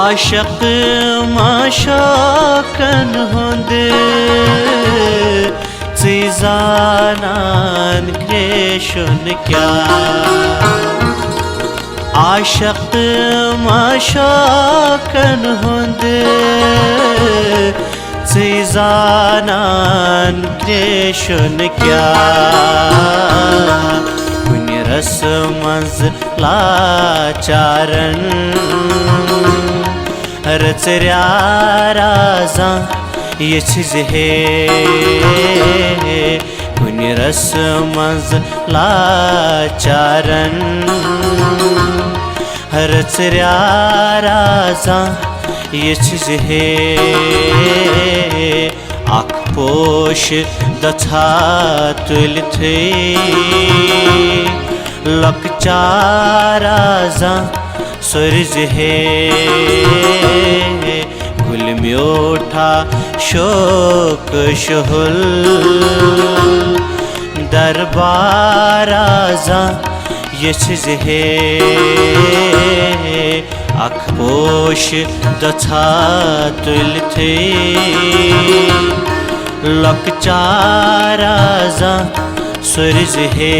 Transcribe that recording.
आशक माशाकन हुंद जानान क्रेशन क्या आशक माशाकन हुंद जानान क्रेशन क्या कुन रस मंज लाचारन रचर्या राजा यछ हे कुन रस मंज लाचारन रचर्या राजा यछ हे अख पोश दछा तुलथे लकचाराजा सुरज हे गुल म्योठा शोक शहुल दरबाराजा यछ हे अख पोश दछा तुलथे लकचाराजा सुरज हे।